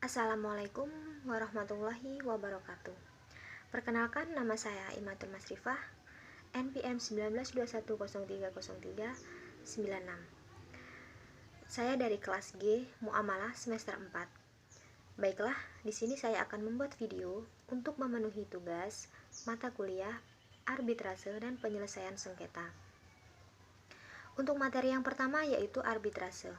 Assalamualaikum warahmatullahi wabarakatuh. Perkenalkan, nama saya Imatul Masrifah, NPM 1921030396. Saya dari kelas G Muamalah semester 4. Baiklah, di sini saya akan membuat video untuk memenuhi tugas mata kuliah arbitrase dan penyelesaian sengketa. Untuk materi yang pertama yaitu arbitrase.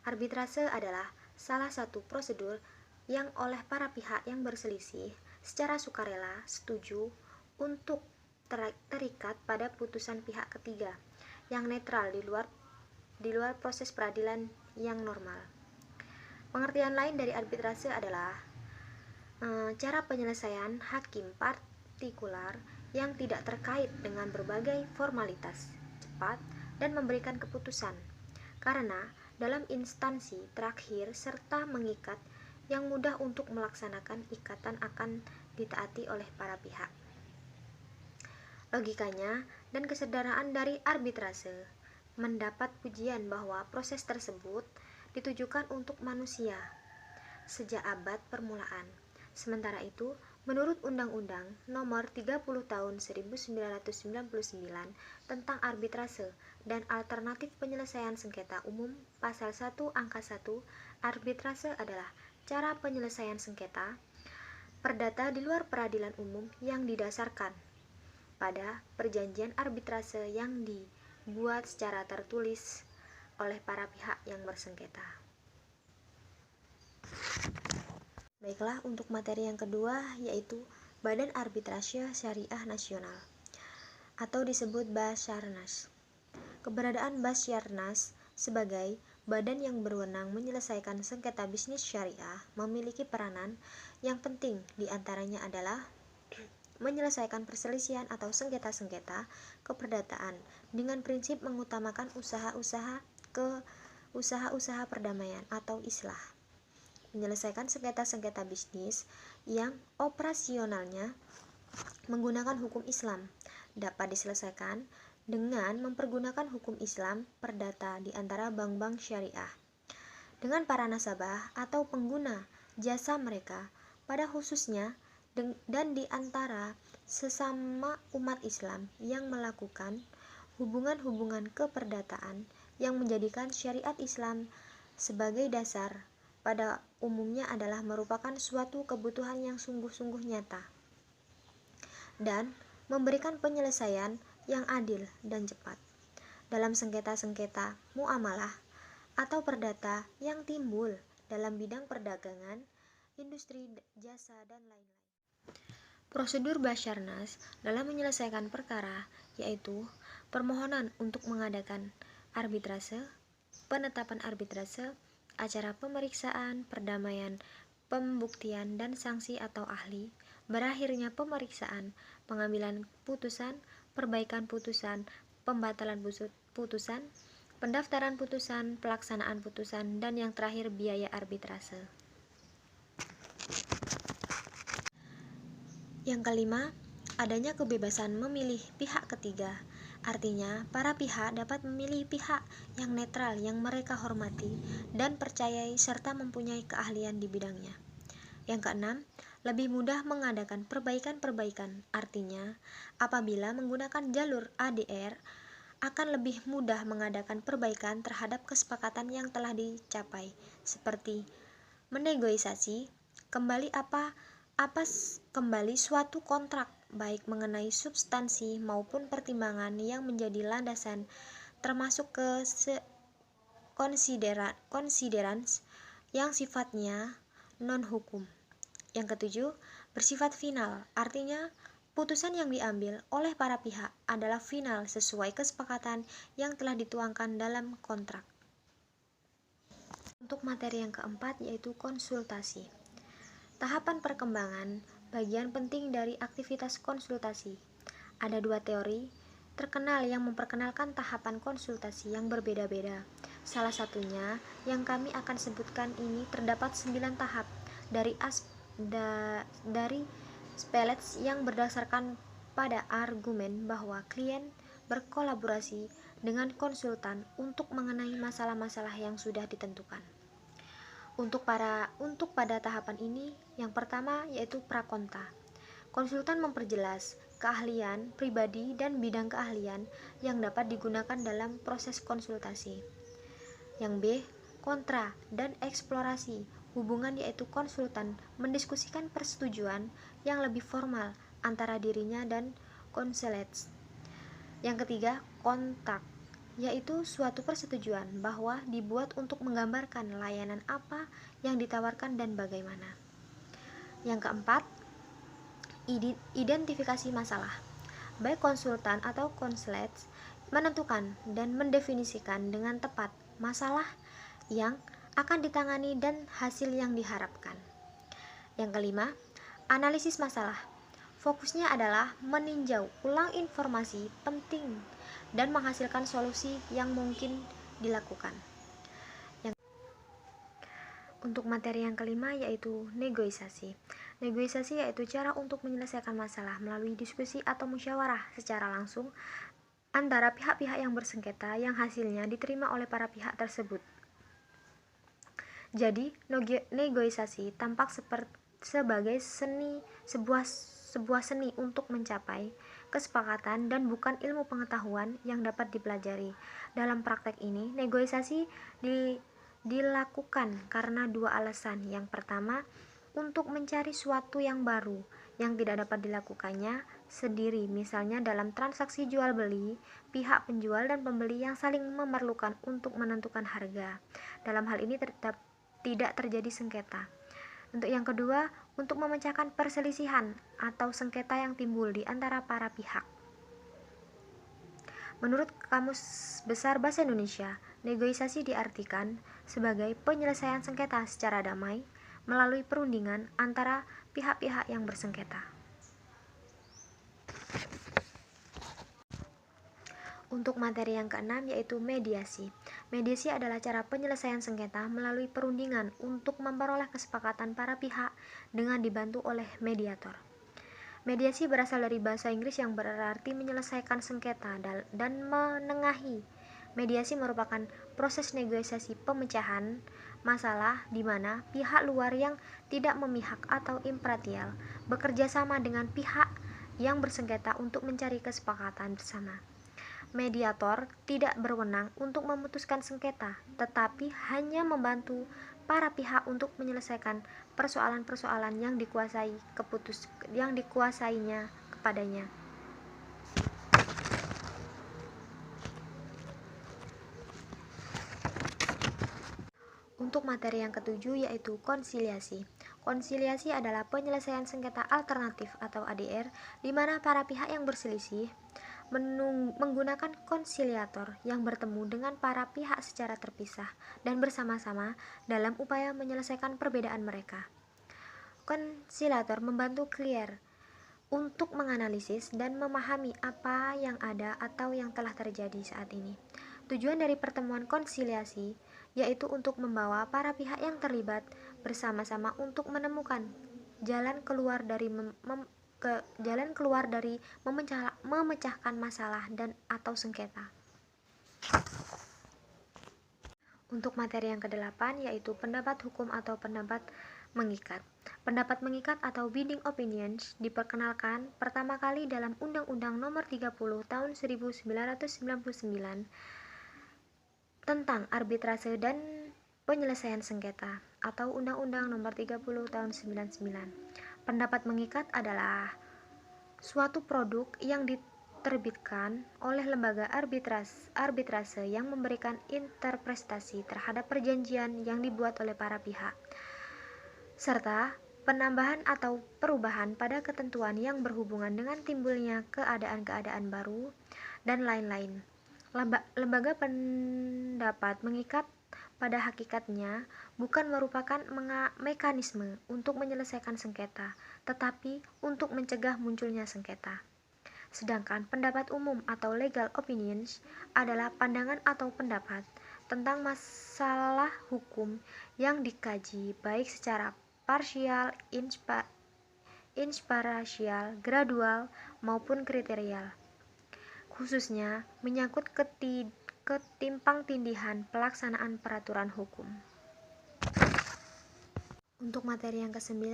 Arbitrase adalah salah satu prosedur yang oleh para pihak yang berselisih secara sukarela setuju untuk terikat pada putusan pihak ketiga yang netral di luar proses peradilan yang normal. Pengertian lain dari arbitrase adalah cara penyelesaian hakim partikular yang tidak terkait dengan berbagai formalitas, cepat, dan memberikan keputusan, karena dalam instansi terakhir serta mengikat yang mudah untuk melaksanakan ikatan akan ditaati oleh para pihak. Logikanya dan kesederhanaan dari arbitrase mendapat pujian bahwa proses tersebut ditujukan untuk manusia sejak abad permulaan. Sementara itu, menurut Undang-Undang Nomor 30 Tahun 1999 tentang arbitrase dan alternatif penyelesaian sengketa umum Pasal 1 Angka 1, arbitrase adalah cara penyelesaian sengketa perdata di luar peradilan umum yang didasarkan pada perjanjian arbitrase yang dibuat secara tertulis oleh para pihak yang bersengketa. Baiklah, untuk materi yang kedua yaitu Badan Arbitrase Syariah Nasional atau disebut Basyarnas. Keberadaan Basyarnas sebagai badan yang berwenang menyelesaikan sengketa bisnis syariah memiliki peranan yang penting, diantaranya adalah menyelesaikan perselisihan atau sengketa-sengketa keperdataan dengan prinsip mengutamakan usaha-usaha perdamaian atau islah, menyelesaikan sengketa-sengketa bisnis yang operasionalnya menggunakan hukum Islam dapat diselesaikan dengan mempergunakan hukum Islam perdata di antara bank-bank syariah dengan para nasabah atau pengguna jasa mereka pada khususnya dan di antara sesama umat Islam yang melakukan hubungan-hubungan keperdataan yang menjadikan syariat Islam sebagai dasar pada umumnya adalah merupakan suatu kebutuhan yang sungguh-sungguh nyata dan memberikan penyelesaian yang adil dan cepat dalam sengketa-sengketa muamalah atau perdata yang timbul dalam bidang perdagangan, industri, jasa, dan lain-lain. Prosedur Basyarnas dalam menyelesaikan perkara yaitu permohonan untuk mengadakan arbitrase, penetapan arbitrase, acara pemeriksaan, perdamaian, pembuktian, dan sanksi atau ahli, berakhirnya pemeriksaan, pengambilan putusan, perbaikan putusan, pembatalan putusan, pendaftaran putusan, pelaksanaan putusan, dan yang terakhir biaya arbitrase. Yang kelima, adanya kebebasan memilih pihak ketiga. Artinya, para pihak dapat memilih pihak yang netral yang mereka hormati dan percayai serta mempunyai keahlian di bidangnya. Yang keenam, lebih mudah mengadakan perbaikan-perbaikan. Artinya, apabila menggunakan jalur ADR, akan lebih mudah mengadakan perbaikan terhadap kesepakatan yang telah dicapai, seperti menegosiasi kembali kembali suatu kontrak, baik mengenai substansi maupun pertimbangan yang menjadi landasan, termasuk konsiderans yang sifatnya non-hukum. Yang ketujuh, bersifat final, artinya putusan yang diambil oleh para pihak adalah final sesuai kesepakatan yang telah dituangkan dalam kontrak. Untuk materi yang keempat yaitu konsultasi. Tahapan perkembangan, bagian penting dari aktivitas konsultasi. Ada dua teori terkenal yang memperkenalkan tahapan konsultasi yang berbeda-beda. Salah satunya yang kami akan sebutkan ini terdapat 9 tahap dari Spelets yang berdasarkan pada argumen bahwa klien berkolaborasi dengan konsultan untuk mengenai masalah-masalah yang sudah ditentukan. Untuk pada tahapan ini, yang pertama yaitu prakonta. Konsultan memperjelas keahlian pribadi dan bidang keahlian yang dapat digunakan dalam proses konsultasi. Yang B, kontra dan eksplorasi hubungan, yaitu konsultan mendiskusikan persetujuan yang lebih formal antara dirinya dan konselats. Yang ketiga, kontak, yaitu suatu persetujuan bahwa dibuat untuk menggambarkan layanan apa yang ditawarkan dan bagaimana. Yang keempat, identifikasi masalah. Baik konsultan atau konselats menentukan dan mendefinisikan dengan tepat masalah yang akan ditangani dan hasil yang diharapkan. Yang kelima, analisis masalah. Fokusnya adalah meninjau ulang informasi penting dan menghasilkan solusi yang mungkin dilakukan. Untuk materi yang kelima yaitu negosiasi. Negosiasi yaitu cara untuk menyelesaikan masalah melalui diskusi atau musyawarah secara langsung antara pihak-pihak yang bersengketa yang hasilnya diterima oleh para pihak tersebut. Jadi, negosiasi tampak sebagai sebuah seni untuk mencapai kesepakatan dan bukan ilmu pengetahuan yang dapat dipelajari. Dalam praktek ini, negosiasi dilakukan karena dua alasan. Yang pertama, untuk mencari suatu yang baru yang tidak dapat dilakukannya sendiri, misalnya dalam transaksi jual beli, pihak penjual dan pembeli yang saling memerlukan untuk menentukan harga. Dalam hal ini tidak terjadi sengketa. Untuk yang kedua, untuk memecahkan perselisihan atau sengketa yang timbul di antara para pihak. Menurut Kamus Besar Bahasa Indonesia, negosiasi diartikan sebagai penyelesaian sengketa secara damai melalui perundingan antara pihak-pihak yang bersengketa. Untuk materi yang keenam yaitu mediasi. Mediasi adalah cara penyelesaian sengketa melalui perundingan untuk memperoleh kesepakatan para pihak dengan dibantu oleh mediator. Mediasi berasal dari bahasa Inggris yang berarti menyelesaikan sengketa dan menengahi. Mediasi merupakan proses negosiasi pemecahan masalah di mana pihak luar yang tidak memihak atau imparsial bekerja sama dengan pihak yang bersengketa untuk mencari kesepakatan bersama. Mediator tidak berwenang untuk memutuskan sengketa, tetapi hanya membantu para pihak untuk menyelesaikan persoalan-persoalan yang dikuasainya kepadanya. Untuk materi yang ketujuh yaitu konsiliasi. Konsiliasi adalah penyelesaian sengketa alternatif atau ADR di mana para pihak yang berselisih menggunakan konsiliator yang bertemu dengan para pihak secara terpisah dan bersama-sama dalam upaya menyelesaikan perbedaan mereka. Konsiliator membantu clear untuk menganalisis dan memahami apa yang ada atau yang telah terjadi saat ini. Tujuan dari pertemuan konsiliasi yaitu untuk membawa para pihak yang terlibat bersama-sama untuk menemukan jalan keluar dari memecahkan masalah dan atau sengketa. Untuk materi yang ke-8 yaitu pendapat hukum atau pendapat mengikat. Pendapat mengikat atau binding opinions diperkenalkan pertama kali dalam Undang-Undang Nomor 30 Tahun 1999 tentang arbitrase dan penyelesaian sengketa atau Undang-Undang Nomor 30 Tahun 99. Pendapat mengikat adalah suatu produk yang diterbitkan oleh lembaga arbitrase yang memberikan interpretasi terhadap perjanjian yang dibuat oleh para pihak, serta penambahan atau perubahan pada ketentuan yang berhubungan dengan timbulnya keadaan-keadaan baru, dan lain-lain. Lembaga pendapat mengikat pada hakikatnya bukan merupakan mekanisme untuk menyelesaikan sengketa, tetapi untuk mencegah munculnya sengketa. Sedangkan pendapat umum atau legal opinions adalah pandangan atau pendapat tentang masalah hukum yang dikaji baik secara parsial, imparsial, gradual, maupun kriterial, khususnya menyangkut ketimpang tindihan pelaksanaan peraturan hukum. Untuk materi yang ke-9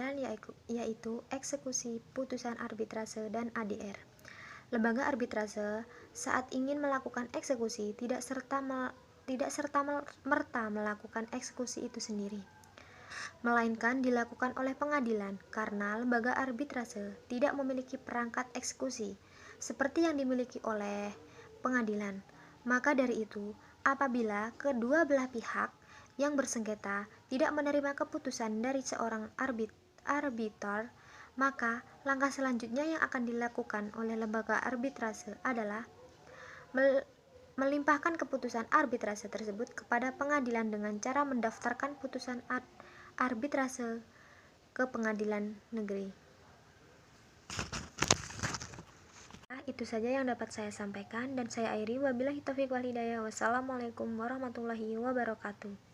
yaitu eksekusi putusan arbitrase dan ADR. Lembaga arbitrase saat ingin melakukan eksekusi tidak serta-merta melakukan eksekusi itu sendiri, melainkan dilakukan oleh pengadilan karena lembaga arbitrase tidak memiliki perangkat eksekusi seperti yang dimiliki oleh pengadilan. Maka dari itu, apabila kedua belah pihak yang bersengketa tidak menerima keputusan dari seorang arbiter, maka langkah selanjutnya yang akan dilakukan oleh lembaga arbitrase adalah melimpahkan keputusan arbitrase tersebut kepada pengadilan dengan cara mendaftarkan putusan arbitrase ke pengadilan negeri. Itu saja yang dapat saya sampaikan dan saya akhiri. Wabillahi taufiq wal hidayah. Wassalamualaikum warahmatullahi wabarakatuh.